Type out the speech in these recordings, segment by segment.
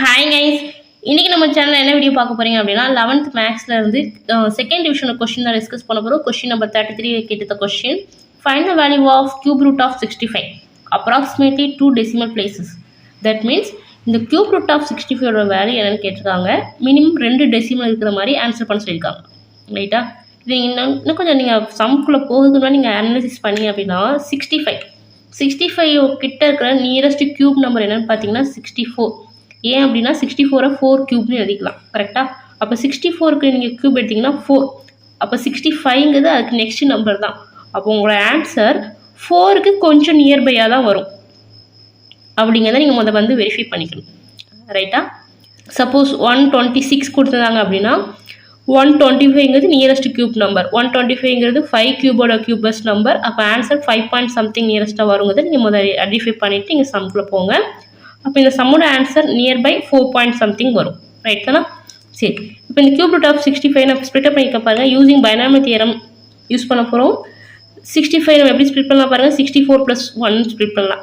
Hi guys, இன்றைக்கி நம்ம சேனலில் என்ன வீடியோ பார்க்க போகிறீங்க அப்படின்னா 11th மேக்ஸில் இருந்து செகண்ட் டிவிஷன் கொஸ்டின் தான் டிஸ்கஸ் பண்ண போகிறோம். கொஸ்டின் நம்பர் 33 கேட்ட question, find the value of cube root of 65 approximately 2 decimal places. That means இந்த கியூப் ரூட் ஆஃப் 65ஓட வேல்யூ என்னென்னு கேட்டிருக்காங்க. மினிமம் 2 டெசிமல் இருக்கிற மாதிரி ஆன்சர் பண்ண சொல்லியிருக்காங்க. ரைட்டா? இது இன்னும் கொஞ்சம் நீங்கள் சம்குள்ளே போகுதுன்னா நீங்கள் அனாலிசிஸ் பண்ணி அப்படின்னா 65 கிட்ட இருக்கிற நியரஸ்ட் கியூப் நம்பர் என்னென்னு பார்த்தீங்கன்னா 64. ஏன் அப்படின்னா 64 4 கியூப்னு எழுதிக்கலாம். கரெக்டாக? அப்போ 64க்கு நீங்கள் கியூப் எடுத்திங்கன்னா 4. அப்போ 65ங்கிறது அதுக்கு நெக்ஸ்ட் நம்பர் தான். அப்போ உங்களோட ஆன்சர் 4க்கு கொஞ்சம் நியர்பையாக தான் வரும் அப்படிங்கிறத நீங்கள் முதல்ல வெரிஃபை பண்ணிக்கணும். ரைட்டா? சப்போஸ் 126 கொடுத்துருந்தாங்க அப்படின்னா 125ங்கிறது நியரஸ்ட் கியூப் நம்பர். 125ங்கிறது 5 கியூபோட கியூபஸ்ட் நம்பர். அப்போ ஆன்சர் 5 பாயிண்ட் சம்திங் நியரஸ்ட்டாக வருங்கிறத நீங்கள் முதல்ல ஐடென்டிஃபை பண்ணிவிட்டு நீங்கள் சம்குள்ளே போங்க. அப்போ இந்த சம்மோட ஆன்சர் நியர்பை 4 பாயிண்ட் சம்திங் வரும். ரைட் தானே? சரி, இப்போ இந்த கியூப் ரூட் ஆஃப் 65 நம்ம ஸ்ப்ளிட் அப் பண்ணிக்க பாருங்கள். யூஸிங் பைனாமியல் தியரம் யூஸ் பண்ண போகிறோம். 65 நம்ம எப்படி ஸ்ப்ளிட் பண்ணலாம் பாருங்கள். 64 + 1 ஸ்ப்ளிட் பண்ணலாம்.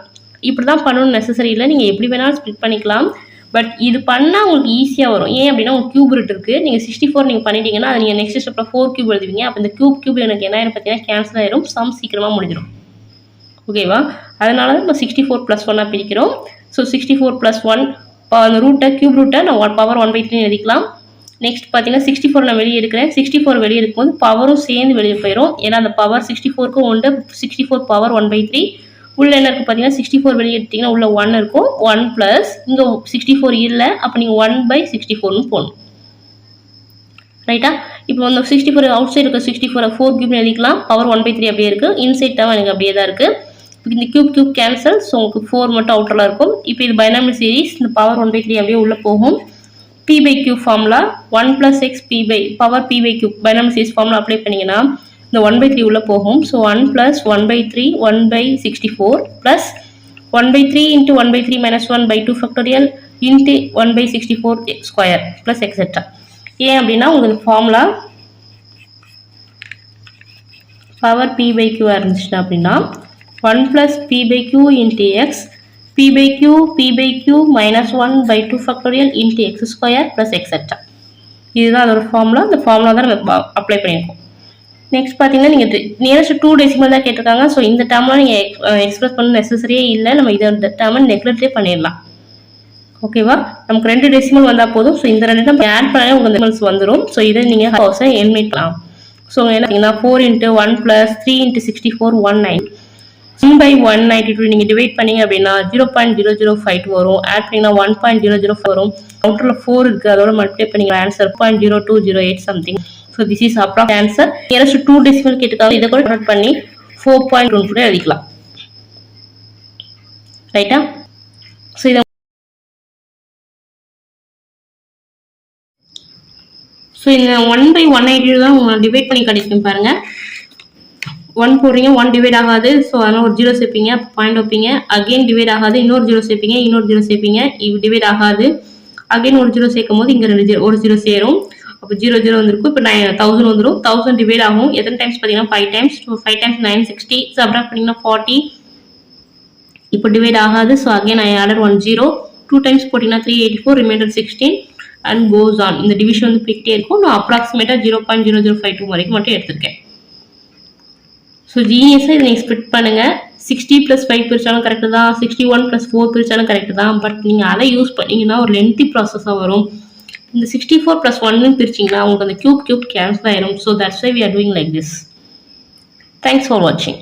இப்படி தான் பண்ணணும்னு நெசசரி இல்லை, நீங்கள் எப்படி வேணாலும் ஸ்ப்ளிட் பண்ணிக்கலாம். பட் இது பண்ணால் உங்களுக்கு ஈஸியாக வரும். ஏன் அப்படின்னா உங்களுக்கு கியூப் ரூட் இருக்குது. நீங்கள் 64 நீங்கள் பண்ணிட்டீங்கன்னா அது நீங்கள் நெக்ஸ்ட் ஸ்டெப்பில் 4 கியூப் எழுதுவீங்க. அப்போ இந்த கியூப் எனக்கு என்ன ஆயிரும் பார்த்தீங்கன்னா கேன்சல் ஆயிரும். சம் சீக்கிரமாக முடிஞ்சிடும். ஓகேவா? அதனால தான் நம்ம 64 + 1 பிரிக்கிறோம். ஸோ 64 + 1 அந்த ரூட்டை கியூப் ரூட்டை நான் பவர் 1/3 எழுதிக்கலாம். நெக்ஸ்ட் பார்த்தீங்கன்னா 64 நான் வெளியே எடுக்கிறேன். 64 வெளியே இருக்கும்போது பவரும் சேர்ந்து வெளியே போயிடும். ஏன்னா அந்த பவர் 64க்கும் உண்டு. 64 பவர் 1/3 உள்ள என்ன இருக்குது பார்த்தீங்கன்னா 64 வெளியே எடுத்திங்கன்னா உள்ள 1 இருக்கும். 1 + இங்கே 64 இல்லை. அப்போ நீங்கள் 1/64ன்னு போடணும். ரைட்டா? இப்போ அந்த 64 அவுட் சைடு இருக்க 64 4 கியூப்னு எழுதிக்கலாம். பவர் 1/3 அப்படியே இருக்குது. இன்சைட் தான் எனக்கு அப்படியே தான் இருக்குது. இந்த கியூப் கேன்சல். ஸோ உங்களுக்கு 4 மட்டும் அவுட்டரில் இருக்கும். இப்போ இது பைனாமியல் சீரிஸ். இந்த பவர் 1/3 அப்படியே உள்ளே போகும். p/q formula 1 + x power p/q binomial series formula apply பண்ணிங்கன்னா இந்த 1/3 உள்ளே போகும். So 1 + 1/3 1/64 plus 1/3 × 1/3 - 1/2 factorial into 1/64 square plus etcetera. ஏன் அப்படின்னா உங்களுக்கு ஃபார்முலா பவர் p/q இருந்துச்சுன்னா அப்படின்னா 1 + p/q × x p/q -1/2 factorial into x square plus etcetera. இதுதான் அதோட ஃபார்முலா. இந்த ஃபார்முலா தான் நம்ம அப்ளை பண்ணியிருக்கோம். நெக்ஸ்ட் பார்த்தீங்கன்னா நீங்கள் நியரஸ்ட் 2 டெசிமல் தான் கேட்டிருக்காங்க. ஸோ இந்த டேர்ம்லாம் நீங்கள் எக்ஸ்பிரஸ் பண்ண நெசசரியே இல்லை. நம்ம இந்த டேர்மை நெக்லெக்டே பண்ணிடலாம். ஓகேவா? நமக்கு 2 டெசிமல் வந்தால் போதும். ஸோ இந்த 2 நம்ம ஆட் பண்ணாலே உங்களுக்கு டெசிமல்ஸ் வந்துடும். ஸோ இதை நீங்கள் ஹவுஸை எலிமினேட் பண்ணலாம். ஸோ என்ன 4 × 1 + 3 × 64 19 1/192 நீங்கள் டிவைட் பண்ணீங்க அப்படின்னா 0.0052 வரும். ஆட் பண்ணிங்கன்னா 1.00 வரும். அவுட்டரில் 4 இருக்குது. அதோட மல்டிப்ளை பண்ணிங்க answer 0.0208 something. So this is approx answer. Nearest 2 decimal கேட்டுக்காக இதை கூட கன்வெர்ட் பண்ணி 4.1 கூட எழுதிக்கலாம். ரைட்டா? ஸோ இதை இந்த 1/192 தான் உங்களை டிவைட் பண்ணி கிடைக்கும் பாருங்கள். 1 போடுறீங்க, 1 டிவைட் ஆகாது. ஸோ அதனால் ஒரு 0 சேர்ப்பீங்க, பாயிண்ட் வைப்பீங்க. அகெயின் டிவைட் ஆகாது, இன்னொரு 0 சேர்ப்பீங்க, இன்னொரு 0 சேர்ப்பீங்க. இது டிவைட் ஆகாது. அகெயின் ஒரு 0 சேர்க்கும் போது இங்கே 1 0 சேரும். அப்போ 0 0 வந்துருக்கும். இப்போ 1000 வந்துடும். 1000 டிவைட் ஆகும். எத்தனை டைம்ஸ் பார்த்தீங்கன்னா 5 டைம்ஸ். So 5 times 960. ஸோ அப்புறம் பண்ணிங்கன்னா 40. இப்போ டிவைட் ஆகாது. So again I added 1 0. 2 times போட்டிங்கன்னா 384. Remainder 16 and goes on. இந்த டிவிஷன் வந்து போய்கிட்டே இருக்கும். நான் அப்ராக்சிமேட்டாக 0.0052 வரைக்கும் மட்டும் எடுத்திருக்கேன். ஸோ ஜிஎஸ்ஸை இதை நீங்கள் ஸ்ப்ளிட் பண்ணுங்கள். 60 + 5 பிரித்தாலும் கரெக்டு தான். 61 + 4 பிரித்தாலும் கரெக்டு தான். பட் நீங்கள் அதை யூஸ் பண்ணிங்கன்னா ஒரு லென்த்தி ப்ராசஸாக வரும். இந்த 64 + 1 பிரிச்சிங்கன்னா உங்களுக்கு அந்த கியூப் கேன்சல் ஆயிரும். So that's why we are doing like this. Thanks for வாட்சிங்.